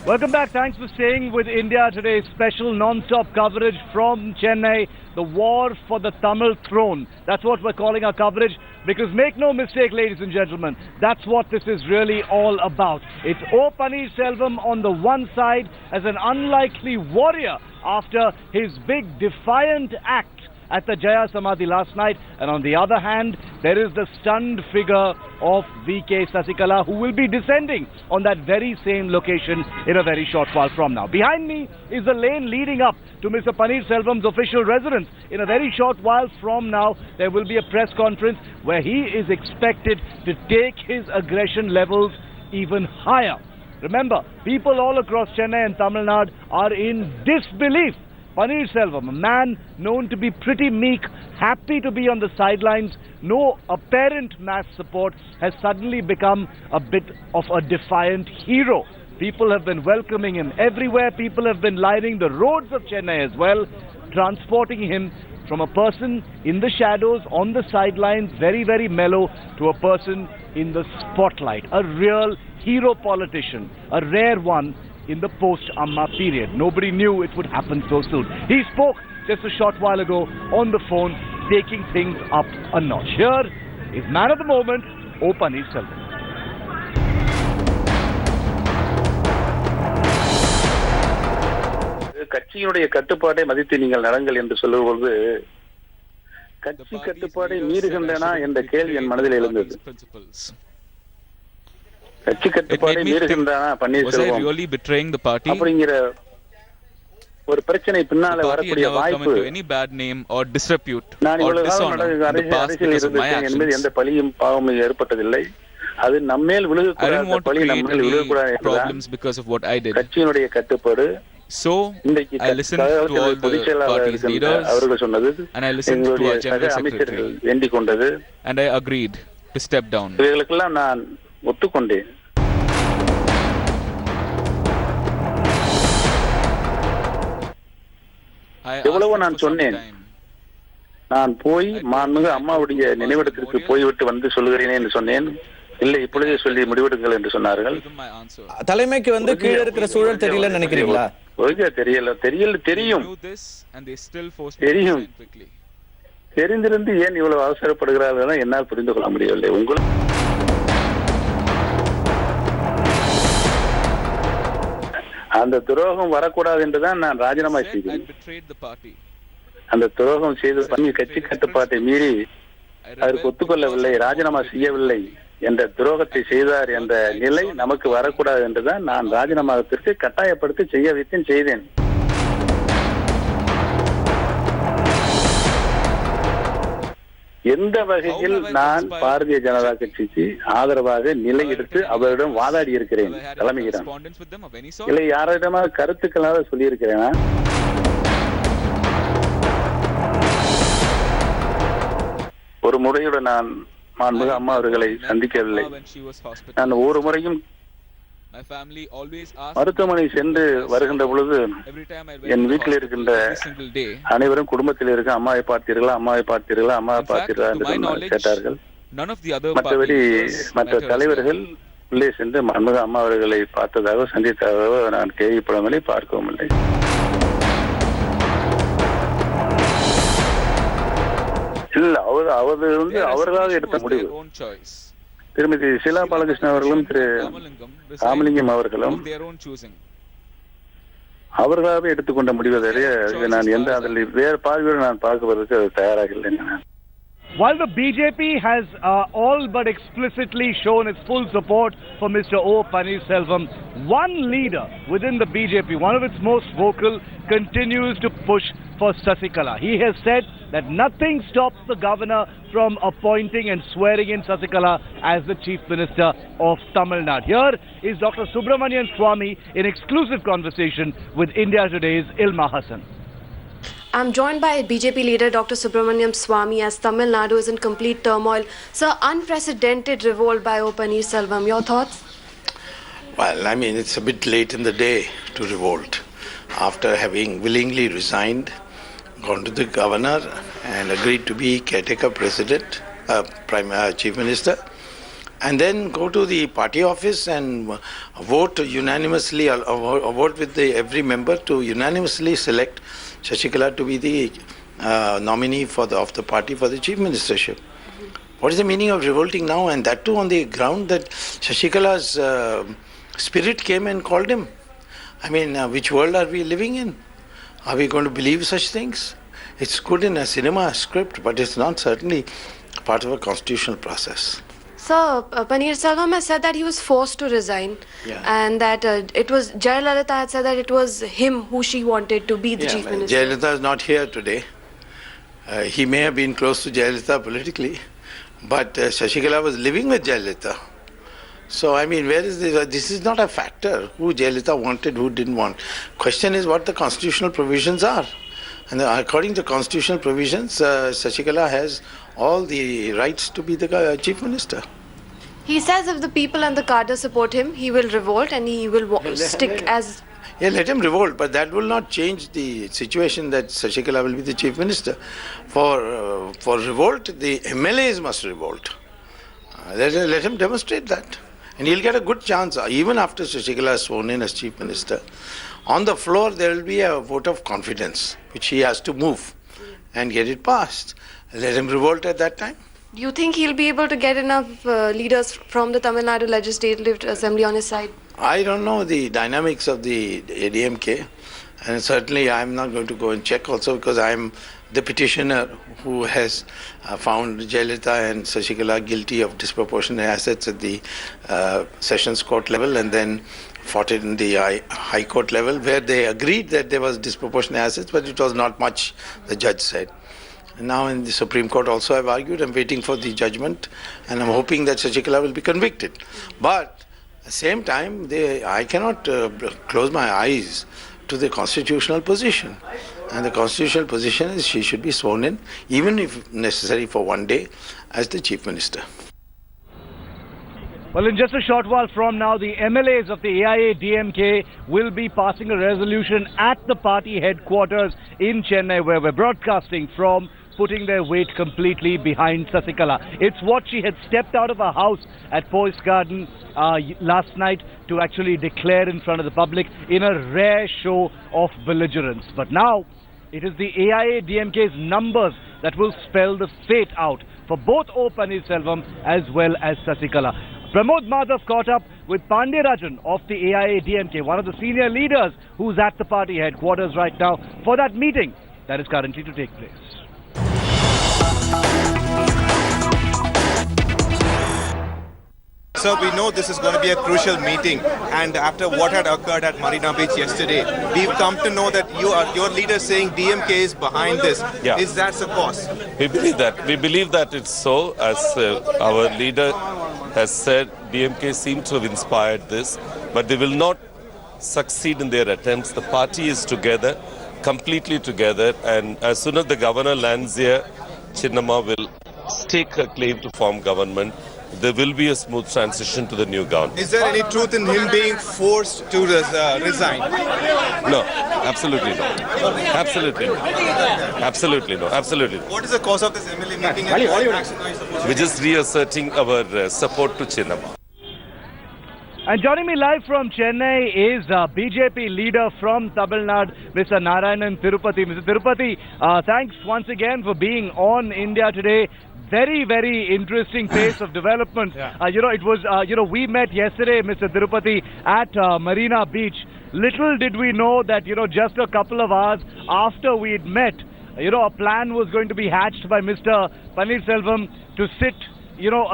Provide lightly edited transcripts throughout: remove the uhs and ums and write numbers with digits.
Welcome back. Thanks for staying with India Today. Special non-stop coverage from Chennai. The war for the Tamil throne. That's what we're calling our coverage. Because make no mistake, ladies and gentlemen, that's what this is really all about. It's O. Panneerselvam on the one side as an unlikely warrior after his big defiant act at the Jaya Samadhi last night, and on the other hand there is the stunned figure of VK Sasikala, who will be descending on that very same location in a very short while from now. Behind me is the lane leading up to Mr. Panneerselvam's official residence. In a very short while from now there will be a press conference where he is expected to take his aggression levels even higher. Remember, people all across Chennai and Tamil Nadu are in disbelief. Panneerselvam, a man known to be pretty meek, happy to be on the sidelines, no apparent mass support, has suddenly become a bit of a defiant hero. People have been welcoming him everywhere. People have been lining the roads of Chennai as well, transporting him from a person in the shadows, on the sidelines, very, very mellow, to a person in the spotlight. A real hero politician, a rare one in the post-Amma period. Nobody knew it would happen so soon. He spoke just a short while ago on the phone, taking things up a notch. Here is man of the moment, O. Panneerselvam. கட்சியினுடைய கட்டுப்பாட்டை மதித்து நீங்கள் நடங்கள் என்று சொல்லும்போது கட்சி கட்டுப்பாட்டை மீறுகின்றன என்ற கேள்வி என் மனதில் எழுந்தது. கட்சி கட்டுப்பாட்டை மீறுகின்றன பன்னீர்செல்வம் அப்படிங்கிற ஒரு பிரச்சனை பின்னால வரக்கூடிய வாய்ப்பு, நான் இவ்வளவு காலம் அரசியல் இருந்திருக்கேன் என்பது எந்த பழியும் பாவமும் ஏற்பட்டதில்லை. அது நம்மேல் விழுகக்கூடாத பழி நம்மேல் விழுகக்கூடாது என்பதுதான் கட்சியினுடைய கட்டுப்பாடு. So I listened to all the party's leaders and I listened to our general secretary and I agreed to step down. இவர்களுக்கெல்லாம் நான் ஒத்துக்கொண்டேன். எவ்வளவோ நான் சொன்னேன். நான் போய் மாண்புமிகு அம்மாவுடைய நினைவிடத்திற்கு போய்விட்டு வந்து சொல்லுகிறேனே என்று சொன்னேன். இல்லை, இப்பொழுதே சொல்லி முடிவெடுங்கள் என்று சொன்னார்கள். தலைமைக்கு வந்து கீழே இருக்கிற சூழல் தெரியலன்னு நினைக்கிறீங்களா? தெரியும். தெரிந்திருந்து ஏன் இவ்வளவு அவசரப்படுகிறார்கள் என்னால் புரிந்து கொள்ள முடியவில்லை. உங்களுக்கு அந்த துரோகம் வரக்கூடாது என்றுதான் நான் ராஜினாமா செய்தேன். அந்த துரோகம் செய்து பண்ணி கட்சி கட்டுப்பாட்டை மீறி அதற்கு ஒத்துக்கொள்ளவில்லை, ராஜினாமா செய்யவில்லை என்ற துரோகத்தை செய்தார் என்ற நிலை நமக்கு வரக்கூடாது என்றுதான் நான் ராஜினாமாவிற்கு கட்டாயப்படுத்தி செய்ய வைத்தேன், செய்தேன். எந்த வகையில் நான் பாரதிய ஜனதா கட்சிக்கு ஆதரவாக நிலை எடுத்து அவரிடம் வாதாடி இருக்கிறேன் தலைமையிடம், இல்லை யாரிடமாக கருத்துக்களாக சொல்லி இருக்கிறேனா? ஒரு முறையுடன் நான் மாண்புமிகு அம்மா அவர்களை சந்திக்கவில்லை. நான் ஒரு முறையும் மருத்துவமனை சென்று வருகின்ற பொழுது என் வீட்டில் இருக்கின்ற அனைவரும் குடும்பத்தில் இருக்க அம்மாவை பார்த்தீர்களா, அம்மாவை பார்த்தீர்களா, அம்மாவை பார்த்தீர்களா என்று கேட்டார்கள். மற்றபடி மற்ற தலைவர்கள் உள்ளே சென்று மாண்புமிகு அம்மா அவர்களை பார்த்ததாக சந்தித்ததாக நான் கேள்விப்படவில்லை, பார்க்கவும் இல்லை. இல்ல, அவர்களாக எடுத்த முடிவு. திருமதி ஷீலா பாலகிருஷ்ணன் அவர்களும் திரு ராமலிங்கம் அவர்களும் அவர்களாகவே எடுத்துக்கொண்ட முடிவு. நான் எந்த அதில் வேறு பார்வையோடு நான் பார்க்குவதற்கு தயாராக இல்லை. While the BJP has all but explicitly shown its full support for Mr. O. Panneerselvam, one leader within the BJP, one of its most vocal, continues to push for Sasikala. He has said that nothing stops the governor from appointing and swearing in Sasikala as the Chief Minister of Tamil Nadu. Here is Dr. Subramanian Swamy in exclusive conversation with India Today's Ilma Hassan. I'm joined by BJP leader Dr. Subramanian Swamy as Tamil Nadu is in complete turmoil. Sir, unprecedented revolt by O. Panneerselvam. Your thoughts? Well, I mean, it's a bit late in the day to revolt. After having willingly resigned, gone to the governor and agreed to be caretaker president, chief minister, and then go to the party office and vote unanimously, or vote with every member to unanimously select Shashikala to be the nominee of the party for the chief ministership. What is the meaning of revolting now, and that too on the ground that Shashikala's spirit came and called him? I mean, which world are we living in? Are we going to believe such things? It's good in a cinema script, but it's not certainly part of a constitutional process. Sir, Panneerselvam has said that he was forced to resign, and that it was Jayalalitha had said that it was him who she wanted to be the chief minister. Jayalalitha is not here today. He may have been close to Jayalalitha politically, but Shashikala was living with Jayalalitha. So, I mean, where is this? This is not a factor, who Jayalalitha wanted, who didn't want. Question is what the constitutional provisions are. And according to constitutional provisions, Shashikala has all the rights to be the chief minister. He says if the people and the cadre support him, he will revolt and he will stick as... Yeah, let him revolt, but that will not change the situation that Shashikala will be the chief minister. For revolt, the MLAs must revolt. Let him demonstrate that. And he'll get a good chance, even after Shashikala is sworn in as chief minister. On the floor, there will be a vote of confidence, which he has to move and get it passed. Let him revolt at that time. Do you think he'll be able to get enough leaders from the Tamil Nadu Legislative Assembly on his side? I don't know the dynamics of the ADMK, and certainly I'm not going to go and check also, because I'm the petitioner who has found Jayalalitha and Shashikala guilty of disproportionate assets at the Sessions Court level, and then fought it in the High Court level, where they agreed that there was disproportionate assets, but it was not much, the judge said. And now in the Supreme Court also I've argued, I'm waiting for the judgment, and I'm hoping that Shashikala will be convicted. But at the same time, I cannot close my eyes to the constitutional position. And the constitutional position is she should be sworn in, even if necessary for one day, as the chief minister. Well, in just a short while from now, the MLAs of the AIA-DMK will be passing a resolution at the party headquarters in Chennai, where we're broadcasting from, putting their weight completely behind Shashikala. It's what she had stepped out of her house at Poise Garden last night to actually declare in front of the public in a rare show of belligerence. But now, it is the AIA-DMK's numbers that will spell the fate out for both O. Panneerselvam as well as Shashikala. Pramod Madhav caught up with Panneerselvam of the AIA-DMK, one of the senior leaders who's at the party headquarters right now for that meeting that is currently to take place. So we know this is going to be a crucial meeting, and after what had occurred at Marina Beach yesterday, we've come to know that your leader saying DMK is behind this. Yeah. Is that the cause? We believe that. We believe that it's so. As our leader has said, DMK seem to have inspired this, but they will not succeed in their attempts. The party is together, completely together, and as soon as the governor lands here, Chinnamma will stake her claim to form government. There will be a smooth transition to the new government. Is there any truth in him being forced to resign? No, absolutely no. Absolutely no. Absolutely no. Absolutely no. What is the cause of this MLA meeting? And what action are you supposed to We're just reasserting our support to Chinnamma. And joining me live from Chennai is BJP leader from Tamil Nadu, Mr. Narayanan Tirupati. Mr. Tirupati, thanks once again for being on India Today. Very, very interesting pace of development. It was, we met yesterday, Mr. Tirupati, at Marina Beach. Little did we know that, just a couple of hours after we'd met, a plan was going to be hatched by Mr. Panneerselvam to sit,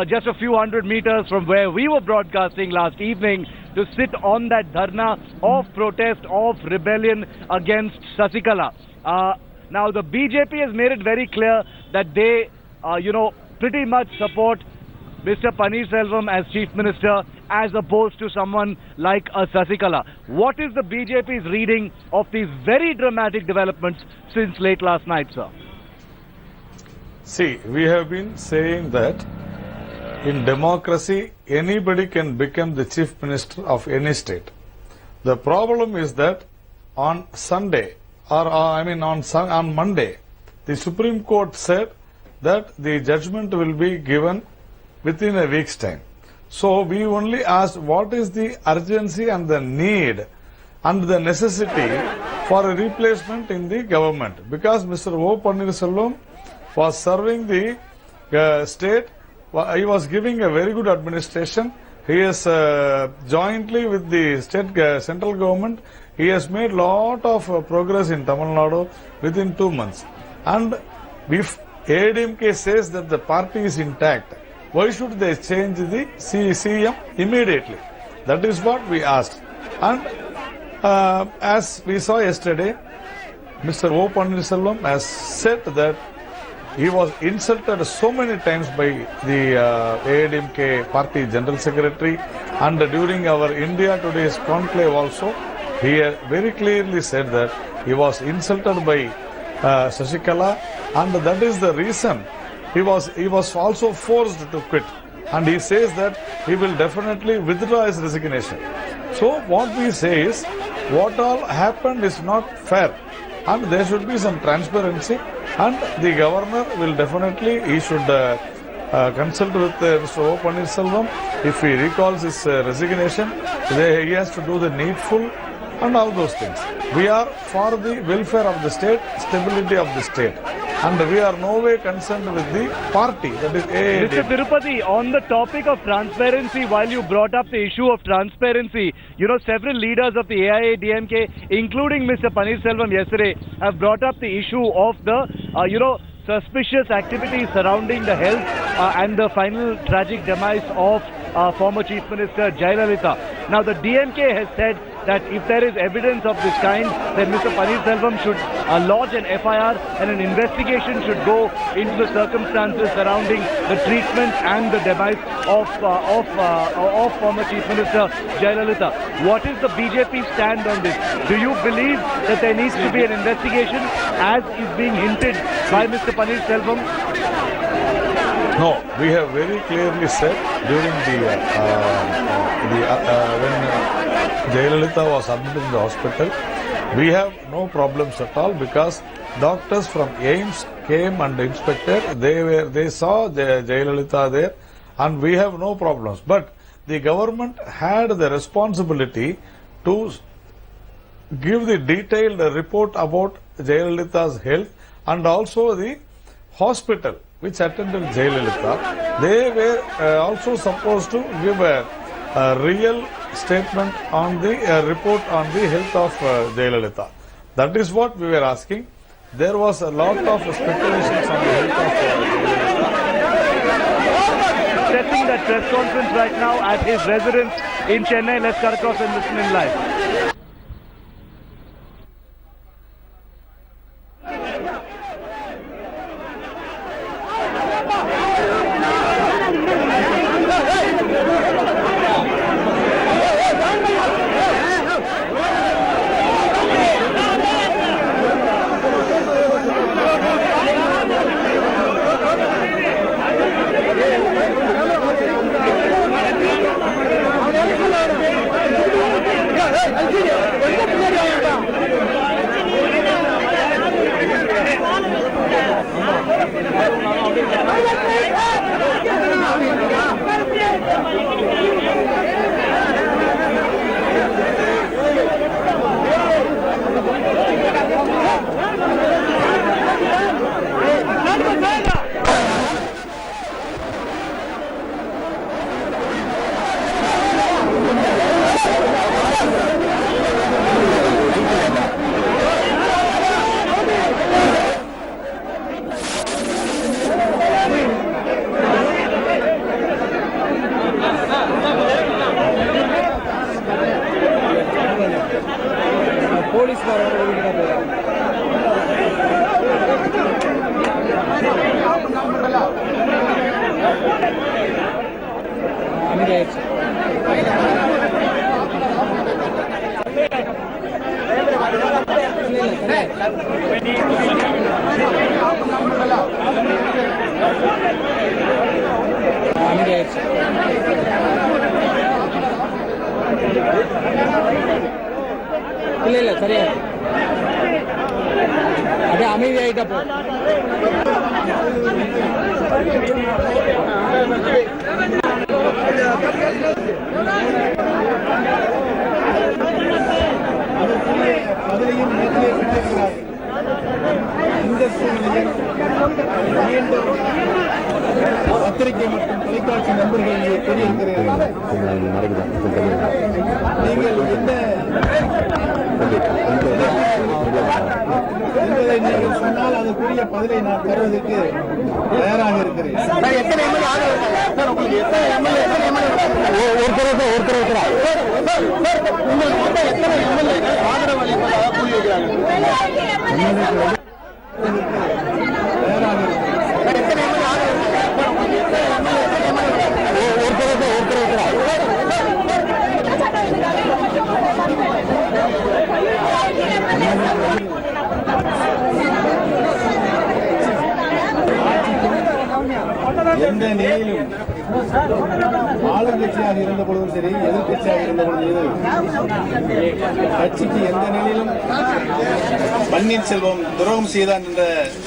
just a few hundred meters from where we were broadcasting last evening, to sit on that dharna of protest, of rebellion against Shashikala. Now, the BJP has made it very clear that they pretty much support Mr. Panneerselvam as Chief Minister as opposed to someone like a Shashikala. What is the BJP's reading of these very dramatic developments since late last night, sir? See, we have been saying that in democracy, anybody can become the Chief Minister of any state. The problem is that on Sunday, on Monday, the Supreme Court said that the judgment will be given within a week's time. So we only asked what is the urgency and the need and the necessity for a replacement in the government, because Mr. O. Panneerselvam was serving the state. He was giving a very good administration. He is jointly with the state central government. He has made lot of progress in Tamil Nadu within 2 months. And if ADMK says that the party is intact, why should they change the CM immediately? That is what we asked. And as we saw yesterday, Mr. O. Panneerselvam has said that he was insulted so many times by the ADMK party general secretary, and during our India Today's conclave also, he very clearly said that he was insulted by Sasikala, and that is the reason he was also forced to quit. And he says that he will definitely withdraw his resignation. So what we say is, what all happened is not fair, and there should be some transparency, and the governor will definitely, he should consult with Mr. O. Panneerselvam. If he recalls his resignation, he has to do the needful and all those things. We are for the welfare of the state, stability of the state, and we are no way concerned with the party, that is AAD. Mr. Tirupati, on the topic of transparency, while you brought up the issue of transparency, several leaders of the AIADMK, including Mr. Panneerselvam yesterday, have brought up the issue of the, suspicious activities surrounding the health and the final tragic demise of former Chief Minister Jayalalitha. Now, the DMK has said that if there is evidence of this kind, then Mr. Panneerselvam should lodge an FIR and an investigation should go into the circumstances surrounding the treatment and the demise of former Chief Minister Jayalalitha. What is the BJP stand on this? Do you believe that there needs to be an investigation, as is being hinted by Mr. Panneerselvam? No, we have very clearly said during when Jayalalitha was admitted in the hospital, we have no problems at all, because doctors from AIMS came and inspected. They saw Jayalalitha there, and we have no problems. But the government had the responsibility to give the detailed report about Jayalalitha's health, and also the hospital which attended Jayalalitha. They were also supposed to give a real statement on the report on the health of Jayalalitha. That is what we were asking. There was a lot of speculations on the health of Jayalalitha. Setting that press conference right now at his residence in Chennai. Let's cut across and listen in live. ಇಲ್ಲ ಸರಿಯಾಗಿ ಅದೇ ಅಮೀವಿ ಆಯ್ತಪ್ಪ பதிலையும் நேற்றிலே பெற்றிருக்கிறார்கள். இந்த சூழ்நிலையில் மீண்டும் பத்திரிகை மற்றும் தொலைக்காட்சி நண்பர்கள் இங்கே கூறியிருக்கிறீர்கள். நீங்கள் என்ன என்பதை நீங்கள் சொன்னால் அதற்குரிய பதிலை நான் தருவதற்கு தயாராக இருக்கிறேன். ஆதரவு அளிப்பதாக கூறியிருக்கிறார்கள். எந்த நிலையிலும் ஆளுங்கட்சியாக இருந்த பொழுதும் சரி, எதிர்கட்சியாக இருந்த பொழுதும் கட்சிக்கு எந்த நிலையிலும் பன்னீர்செல்வம் துரோகம் செய்தான் என்ற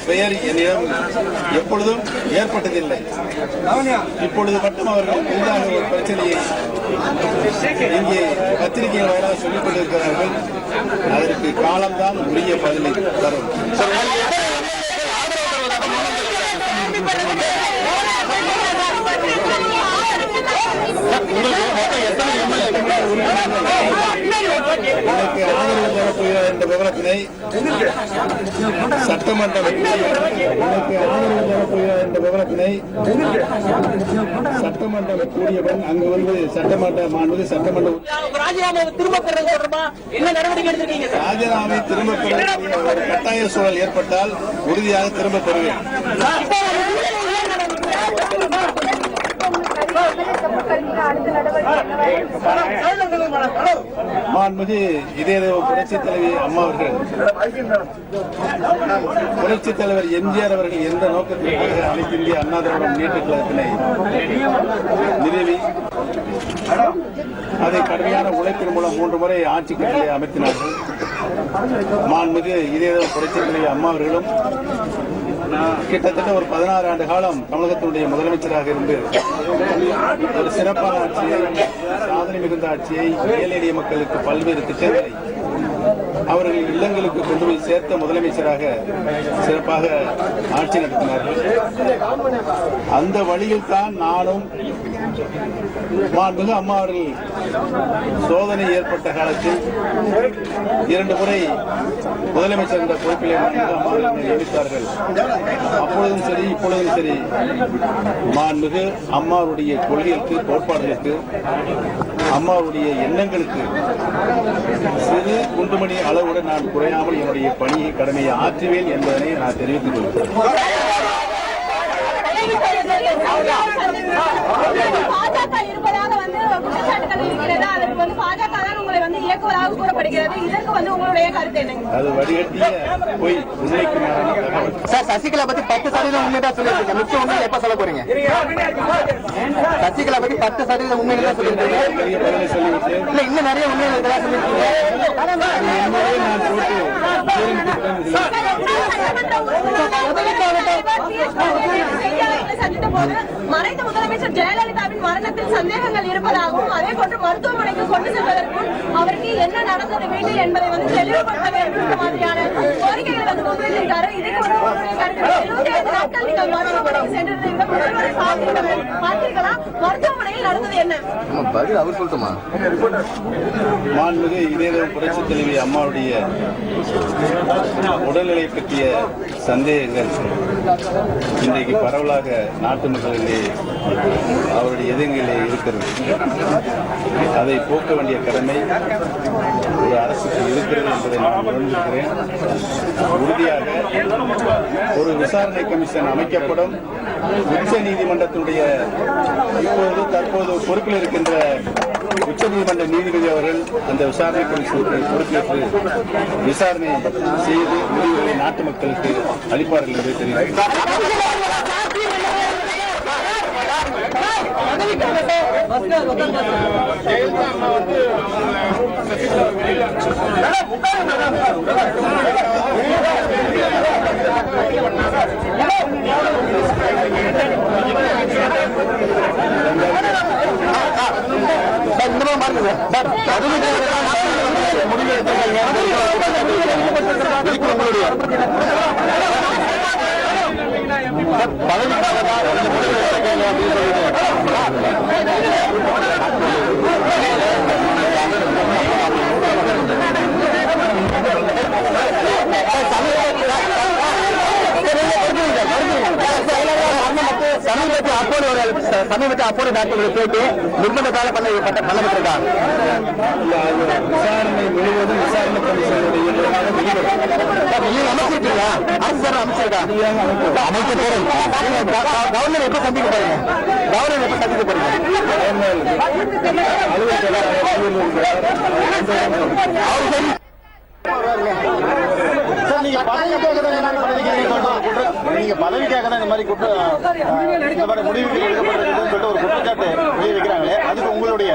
பெயர் என்னிடம் எப்பொழுதும் ஏற்பட்டதில்லை. இப்பொழுது மட்டும் அவர்கள் புதிதாக ஒரு பிரச்சனையை இங்கே பத்திரிகை வாயிலாக சொல்லிக் கொண்டிருக்கிறார்கள். அதற்கு காலம்தான் உரிய பதிலை தரும். எனக்கு ஆதரவு தரப்போகிறார் என்ற விவரத்தினை சட்டமன்றம் கூறியவன் அங்கு வந்து ராஜினாமாவை திரும்ப பெற ஒரு கட்டாய சூழல் ஏற்பட்டால் உறுதியாக திரும்ப பெறுவேன். மாண்புமிகு இதயதேவ புரட்சித் தலைவி அம்மா அவர்கள், புரட்சித் தலைவர் எம்ஜிஆர் அவர்கள் எந்த நோக்கத்திற்காக அனைத்து இந்திய அண்ணா திராவிட முன்னேற்ற கழகத்தினை நிறுவி அதை கடுமையான உழைப்பின் மூலம் 3 முறை ஆட்சி கட்டளை அமைத்தினார்கள். மாண்புமிகு இதயதேவ புரட்சித் தலைவி அம்மா அவர்களும் கிட்டத்தட்ட ஒரு 16 ஆண்டு காலம் தமிழகத்தினுடைய முதலமைச்சராக இருந்து ஒரு சிறப்பான ஆட்சியை, சாதனை மிகுந்த ஆட்சியை, ஏழை எளிய மக்களுக்கு பல்வேறு திட்டங்களை அவர்கள் இல்லங்களுக்கு கொண்டு போய் சேர்த்த முதலமைச்சராக சிறப்பாக ஆட்சி நடத்தினார்கள். அந்த வழியில் தான் நானும் மாண்புமிகு அம்மா அவர்கள் சோதனை ஏற்பட்ட காலத்தில் 2 முறை முதலமைச்சர் என்ற பொறுப்பிலே மாண்புமிகு அம்மா அவர்கள் நியமித்தார்கள். அப்பொழுதும் சரி இப்பொழுதும் சரி மாண்புமிகு அம்மாவுடைய கொள்கைக்கு, கோட்பாடுகளுக்கு, அம்மாவுடைய எண்ணங்களுக்கு சிறு குண்டுமணி அளவுடன் நான் குறையாமல் என்னுடைய பணியை, கடமையை ஆற்றுவேன் என்பதனை நான் தெரிவித்துக் கொள்கிறேன். பாஜக இருப்பதாக வந்து குற்றச்சாட்டுகள் இருக்கிறது. அதற்கு வந்து பாஜக தான் உங்களை வந்து இயக்குவதாக கூறப்படுகிறது. இதற்கு வந்து உங்களுடைய கருத்து என்ன? அது வடிகட்டிய போய் உண்மைக்கு மாறான தகவல். சார், சசிகலா பத்தி 10% உண்மைதான் சொல்லிருக்கீங்க. மிச்சம் உண்மை எப்ப சொல்ல போறீங்க? சசிகலா பத்தி 10% உண்மைகள் தான் சொல்லிருக்கீங்க. இல்ல, இன்னும் நிறைய உண்மைகள் இதெல்லாம் சொல்லிருக்கீங்க. சந்தித்த போது மறைந்த முதலமைச்சர் ஜெயலலிதாவின் மரணத்தில் சந்தேகங்கள் இருப்பதாகவும், அதே போன்று மருத்துவமனைக்கு கொண்டு செல்வதற்கும் அவருக்கு என்ன நடந்தது வேண்டும் என்பதை வந்து தெளிவுபடுத்த வேண்டும் மாதிரியான கோரிக்கைகளை வந்து முன்வைத்திருக்காரு. இதுக்கு வந்து 75 நாட்கள் நீங்கள் மருத்துவமனைக்கு சென்றிருந்த முதல்வரை பார்த்தீர்களா? மருத்துவமனையில் நடந்தது என்ன? அவர் சொல்லட்டுமா? மாண்புமிகு இதயதேவ புரட்சித் தலைவி அம்மாவுடைய உடல்நிலை பற்றிய சந்தேகங்கள் இன்றைக்கு பரவலாக நாட்டு மக்களிலே அவருடைய இதயங்களிலே இருக்கிறது. அதை போக்க வேண்டிய கடமை ஒரு அரசுக்கு இருக்கிறது என்பதை நான் உணர்ந்திருக்கிறேன். உறுதியாக ஒரு விசாரணை கமிஷன் அமைக்கப்படும். உச்ச நீதிமன்றத்தினுடைய தற்போது பொறுப்பில் இருக்கின்ற உச்ச நீதிமன்ற நீதிபதி அவர்கள் அந்த விசாரணை கமிஷனுக்கு பொறுப்பேற்று விசாரணை செய்து முடிவுகளை நாட்டு மக்களுக்கு அளிப்பார்கள் என்று தெரிவித்தார். சமீபத்தில் அப்போது டாக்டர்கள் போயிட்டு நிர்பந்தத்தால பண்ணப்பட்டிருக்காங்க. விசாரணை முழுவதும் விசாரணை அமைச்சிருக்கீங்களா? அரசு அமைச்சிருக்கா? அமைச்சர் கவர்னர் எப்ப சந்திக்க போறீங்க? கவர்னர் எப்ப சந்திக்க போறீங்க? நீங்க பதவிக்காக தான் இந்த மாதிரி முடிவுகள் எடுக்கப்பட்டிருக்குன்னு சொல்லிட்டு ஒரு குற்றச்சாட்டு வைக்கிறாங்களே, அதுக்கு உங்களுடைய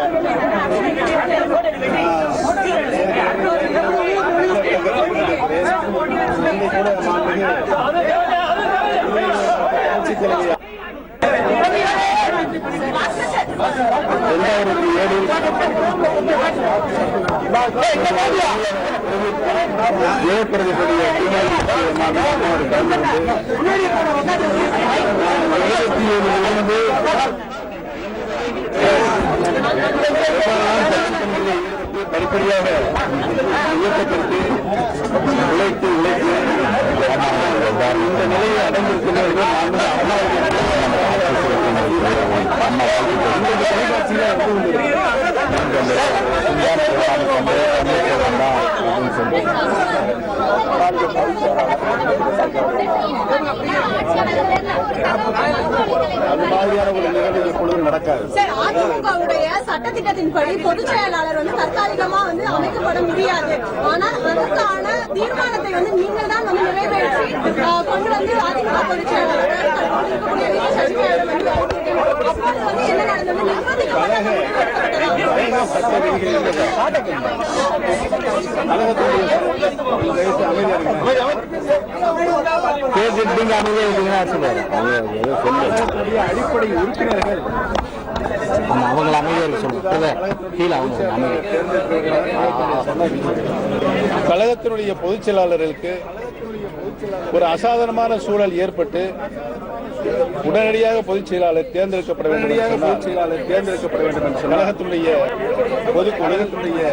படிப்படியாக இயக்கத்திற்கு உழைத்து இந்த நிலையை அடைந்திருக்கின்ற அது மாதிரியான ஒரு நிகழ்வு எப்பொழுதும் நடக்காது. அதிமுகவுடைய சட்டத்திட்டத்தின்படி பொதுச் செயலாளர் தற்காலிகமா அமைக்கப்பட முடியாது. ஆனால் அதற்கான தீர்மானத்தை நீங்கள் தான் நிறைவேற்றி கொண்டு வந்து அதிமுக பொதுச் செயலாளர் என்ன நடந்தது? அடிப்படை உறுப்பினர்கள் அவங்க அமைதியாக கழகத்தினுடைய பொதுச் செயலாளர்களுக்கு ஒரு அசாதாரணமான சூழல் ஏற்பட்டு உடனடியாக பொதுச் செயலாளர் தேர்ந்தெடுக்கப்பட வேண்டும் என்று கழகத்தினுடைய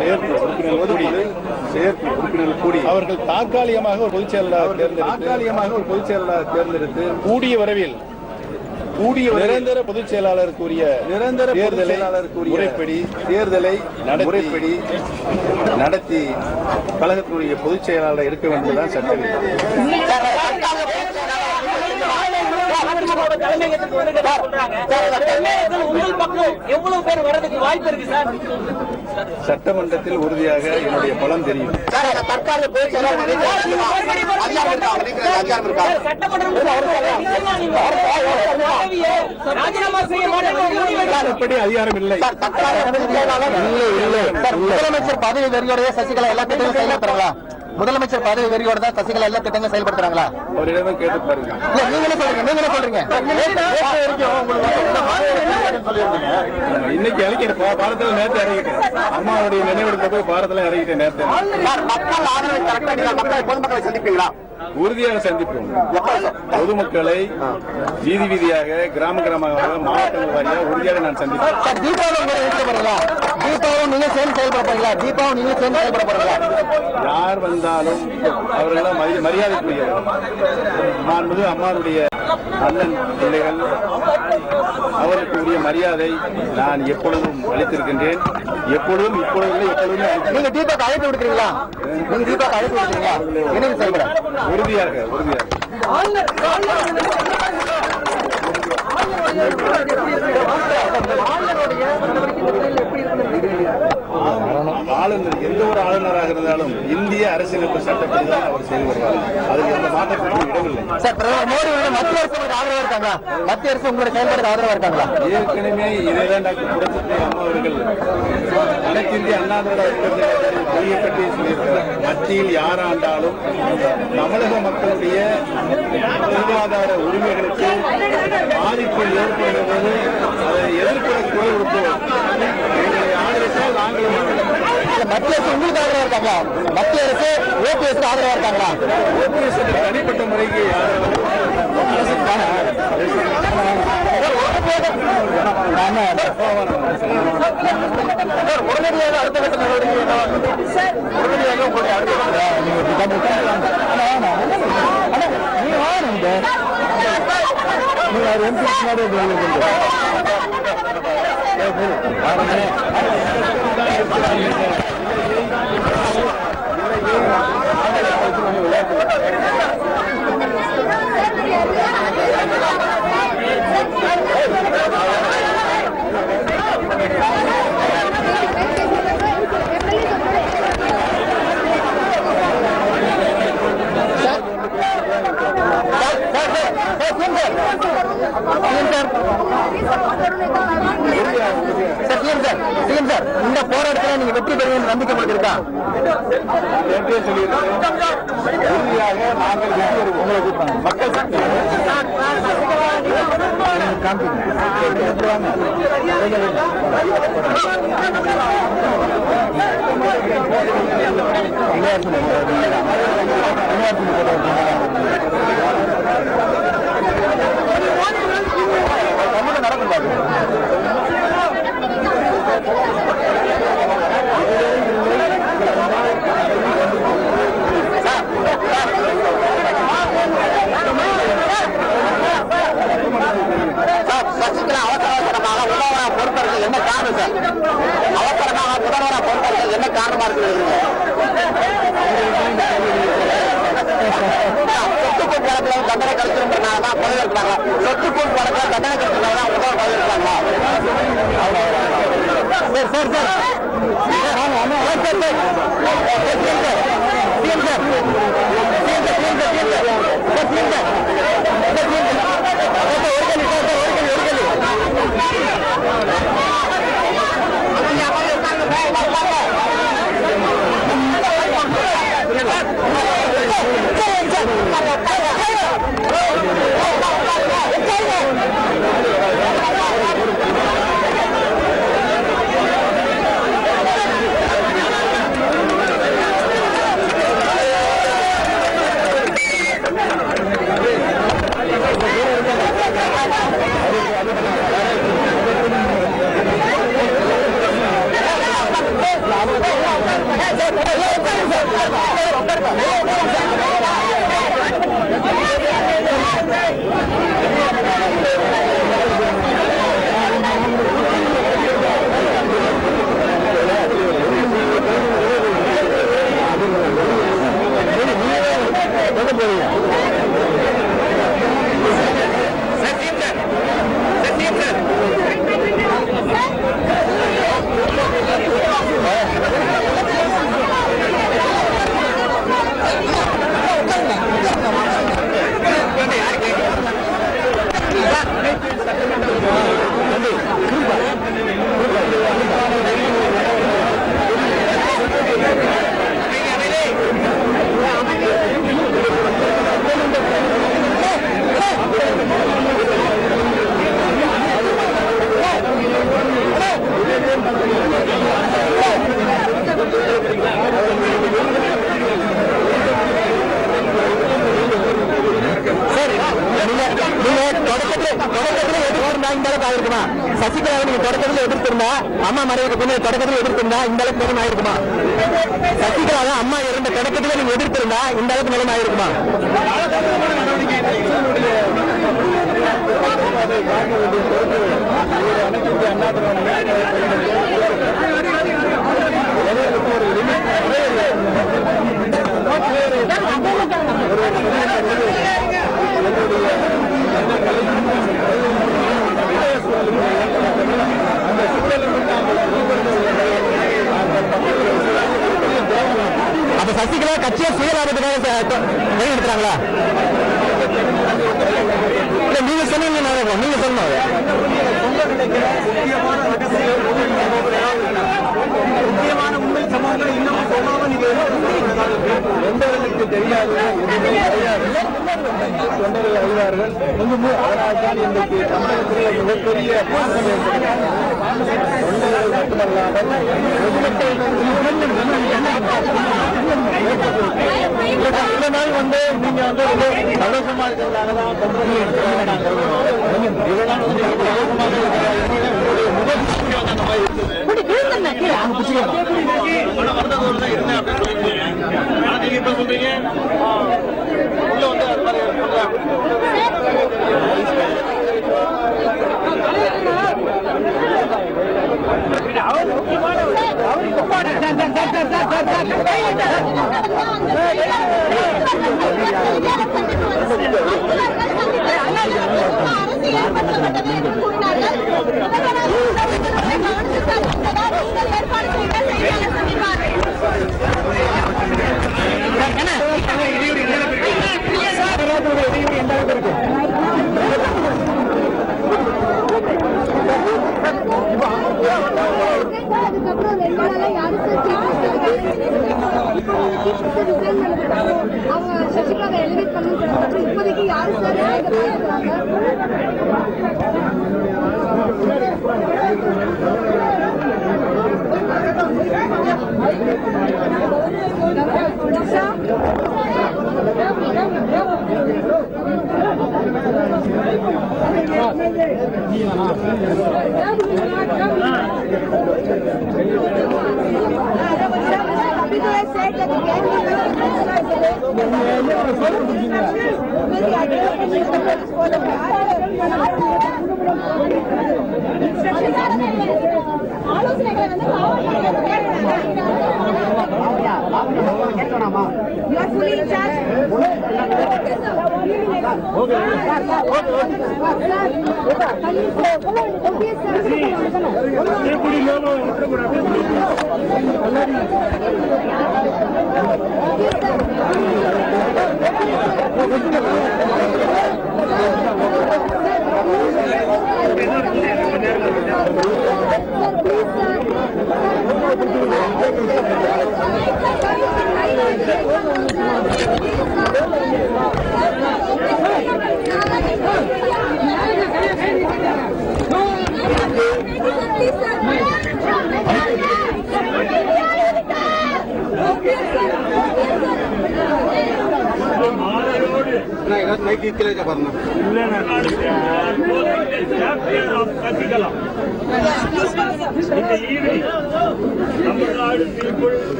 செயற்குழு உறுப்பினர்கள் கூடி அவர்கள் தற்காலிகமாக ஒரு பொதுச் செயலாளர் தேர்ந்தெடுத்து கூடிய விரைவில் நிரந்தர பொதுச் செயலாளருக்குரிய தேர்தலை நடத்தி கழகத்தினுடைய பொதுச் செயலாளர் இருக்க வேண்டியதுதான் சட்டம். சட்டமன்றத்தில் உறுதியாக என்னுடைய பலம் தெரியும். அதிகாரம் இல்லை. முதலமைச்சர் பதவி வெறியோடைய சசிகலா எல்லா திட்டங்களும் செயல்படுறாங்களா? முதலமைச்சர் பதவி வெறியோட தான் சசிகலா எல்லா திட்டங்களும் செயல்படுத்துறாங்களா? அவரிடமே கேட்டு பாருங்க. இன்னைக்கு இறக்கிட்டு பாரதத்துல நேரத்தை இறங்கிட்டேன். அம்மாவுடைய நினைவிடத்தை போய் பாரதத்துல இறங்கிட்டேன் நேரத்தை. பொதுமக்களை சந்திப்பீங்களா? உறுதியாக சந்திப்போம். பொதுமக்களை வீதி வீதியாக கிராமமாக மாவட்டங்கள் வாரியாக உறுதியாக நான் சந்திப்பேன். யார் வந்தாலும் அவர்களெல்லாம் மரியாதைக்குரியவர்கள். மாண்புமிகு அம்மாவுடைய அண்ணன் பிள்ளைகள், அவருக்கு உரிய மரியாதை நான் எப்பொழுதும் அளித்திருக்கின்றேன். எப்பொழுதும் இப்பொழுதுமே நீங்க தீபாவளி அழைப்பு விடுக்கிறீங்களா? நீங்க தீபாவளி அழைப்பு விடுக்கிறீங்களா? என்ன செயல்பட உறுதியாக ஆளுநர் எந்த ஒரு ஆளுநராக இருந்தாலும் இந்திய அரசியலமைப்பு சட்டப்படி தான் அவர் செய்து வருவார். அதில் எந்த மாற்றத்திற்கும் இடமில்லை. சார், பிரதமர் மோடி மத்திய அரசு ஆதரவா இருக்காங்களா? மத்திய அரசு உங்களுடைய செயல்பாடு ஆதரவா இருக்காங்களா? ஏற்கனவே இதைதான் டாக்டர் புரட்சித்துறை அம்மா அவர்கள் அனைத்து இந்திய அண்ணா திராவிட பெரிய கட்டியை சொல்லியிருக்கிறார். மத்தியில் யார் ஆண்டாலும் தமிழக மக்களுடைய பொருளாதார உரிமைகளுக்கு பாதிப்பு ஏற்படுவது அதை எதிர்ப்புற குரல் கொடுப்போம். எங்களை ஆதரித்தால் நாங்களும் மத்திய அரசு உங்களுக்கு ஆதரவா இருக்காங்களா? மத்திய அரசு ஓபிஎஸ் ஆதரவா இருக்காங்களா? ஓபிஎஸ் தனிப்பட்ட முறைக்கு உடனடியாக அடுத்த கட்ட இந்த போராட்டத்தில் நீங்க வெற்றி பெறுவீங்க நம்பிக்கை உங்களுக்கு இருக்கா? மக்கள் என்ன காரணம் சார்? அவசரமாக முதல்வராக பொறுத்தவர்கள் என்ன காரணமா இருக்கு? சொத்துக்கூட்டு வழக்கில் தண்டனை கிடைச்சிருந்தாங்க பதவி இருக்கிறாங்க. சொத்துக்கூட்டு வழக்கில் தண்டனை கிடைச்சிருந்தாங்க முதல்வர் பதவி இருக்கிறாங்களா? சார் சார் சசிகலாவை நீங்க தொடக்கத்தில் எதிர்த்திருந்தா, அம்மா மறைவுக்கு பின்னர் தொடக்கத்தில் எதிர்த்திருந்தா இந்த அளவுக்கு நிலைமை ஆயிருக்குமா? சசிகலாவை அம்மா இருந்த தொடக்கத்தில் நீங்க எதிர்த்திருந்தா இந்த அளவுக்கு நிலைமை ஆயிருக்குமா? அப்ப சசிகலா கட்சியை சுயலாபத்துக்காக வெளியிடுறாங்களா? இல்ல நீங்க சொன்னீங்க, நீங்க சொல்லணும். முக்கியமான உண்மை சம்பவங்களை இன்னமும் சொல்லாம நீங்க தொண்டர்களுக்கு தெரியாது, தொண்டர்கள் அறிவார்கள். அதனால்தான் இன்றைக்கு தமிழகத்திலே மிகப்பெரிய தொண்டர்கள் மட்டுமல்லாமல் இந்த நாள் வந்து நீங்க வந்து சந்தோஷமா இருக்கிறதுனால தான் தொண்டர்கள் இதெல்லாம் வந்து சந்தோஷமாக அவங்க சசிகலா எலிவேட் பண்ணி இப்போதைக்கு யாரு சார் ஆலோசனைகளை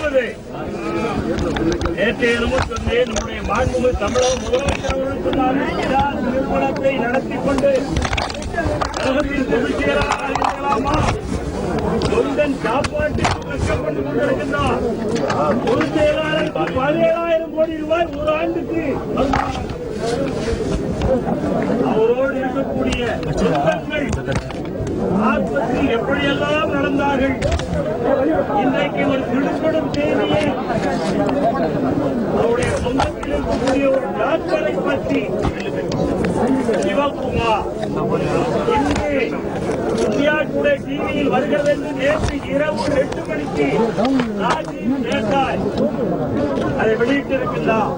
வந்து நேற்றைய சொன்னேன், நம்முடைய மாண்புமிகு தமிழக முதலமைச்சர் நிறுவனத்தை நடத்தி கொண்டு பொதுச் செயலாளராக இருக்கலாமா? தொண்டன் சாப்பாட்டுக்கு கஷ்டப்பட்டுக் கொண்டிருக்கின்றார். பொதுச் செயலாளருக்கு 17,000 கோடி ரூபாய் ஒரு ஆண்டுக்கு. அவரோடு இருக்கக்கூடிய ஆத்மத்தில் எப்படியெல்லாம் நடந்தார்கள். இன்றைக்கு ஒரு திடுக்கிடும் செய்தியை சக்தி சிவகுமார் இன்று இந்தியா டுடே டிவியில் வருகிறது என்று நேற்று இரவு 8 மணிக்கு ராஜீவ் தேசாய் அதை வெளியிட்டிருக்கின்றார்.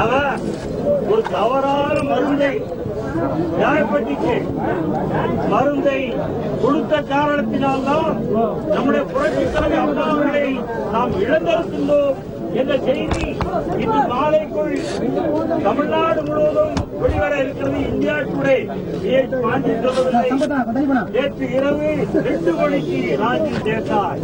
அவர் ஒரு தவறான மருந்தை நியாயப்பட்டிக்கு மருந்தை கொடுத்த காரணத்தினால்தான் நம்முடைய புரட்சித் தலைவர் அண்ணா அவர்களை நாம் இழந்திருக்கின்றோம் என்ற செய்தி இன்று மாலைக்குள் தமிழ்நாடு முழுவதும் வெளிவர இருக்கிறது. இந்தியா டுடே மாற்றி சொல்லவில்லை. நேற்று இரவு 8 மணிக்கு ராஜீவ் தேசாய்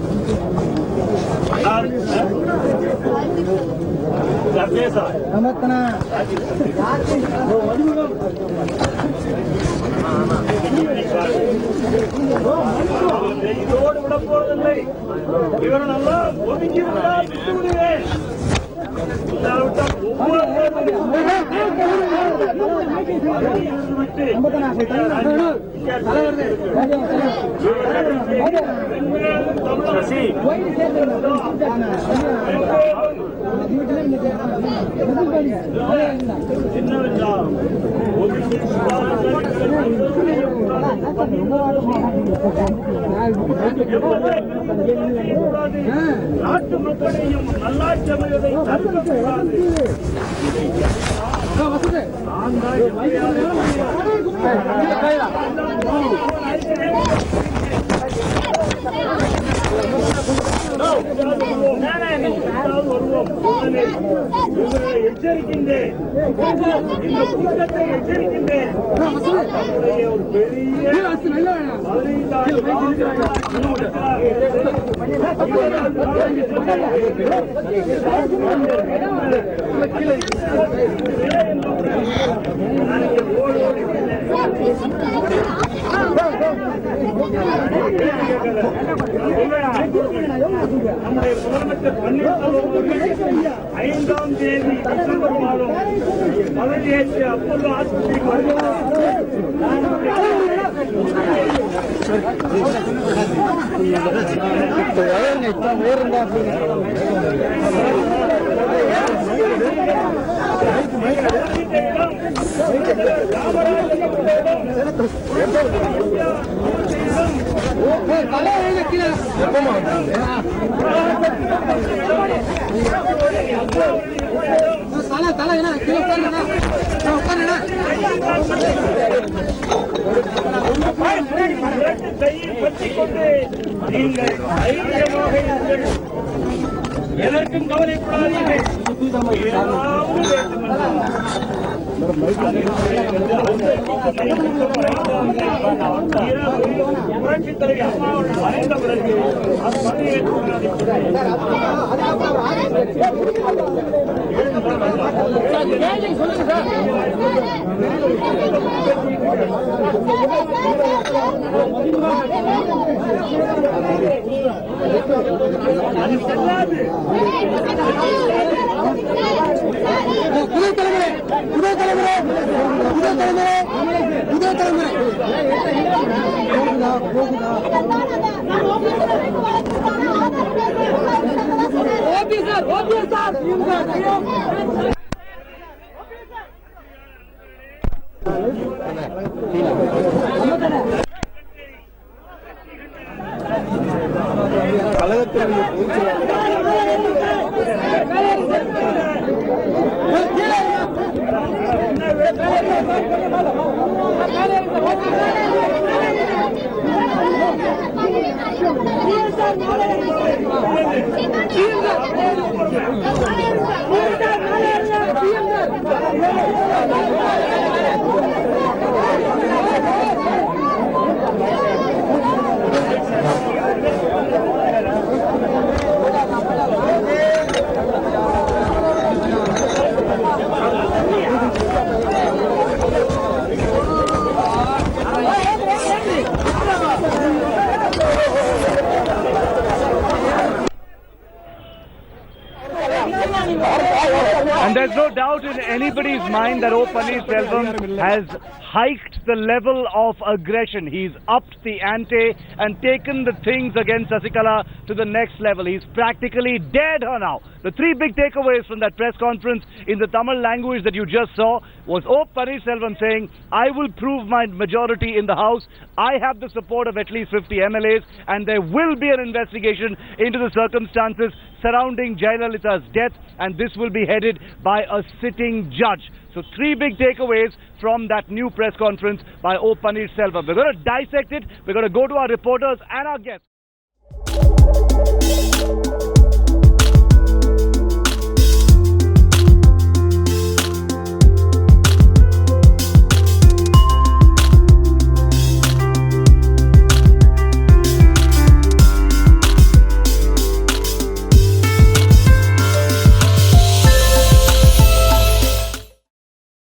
இதோடு விட போவதில்லை. இவரெல்லாம் ஒதுக்கி விடுவேன். என்னவென்றால் நாட்டு மக்களையும் நல்லாட்சி அமைவதை தடுக்கக்கூடாது. எச்சரிக்கின்றேன், இந்த கூட்டத்தை எச்சரிக்கின்றேன். ஒரு பெரிய 15 முதலமைச்சர் பன்னீர்செல்வம் அவர்கள் 5ஆம் தேதி டிசம்பர் மாதம் பதவியேற்று அப்போது ஆட்சிக்கு வருகிறார். கையில் பற்றிக் கொண்டு நீங்கள் தைரியமாக இருங்கள். எதற்கும் கவலைப்படாதீர்கள். புரட்சித் தலைவர் அம்மா அவர்கள் மறைந்த பிறகு அது And there's no doubt in anybody's mind that Panneerselvam has hiked the level of aggression. He's upped the ante and taken the things against Sasikala to the next level. He's practically dared her now. The three big takeaways from that press conference in the Tamil language that you just saw was Panneerselvam saying, I will prove my majority in the House. I have the support of at least 50 MLAs and there will be an investigation into the circumstances surrounding Jayalalitha's death, and this will be headed by a sitting judge. So three big takeaways from that new press conference by Panneerselvam. We're going to dissect it. We're going to go to our reporters and our guests.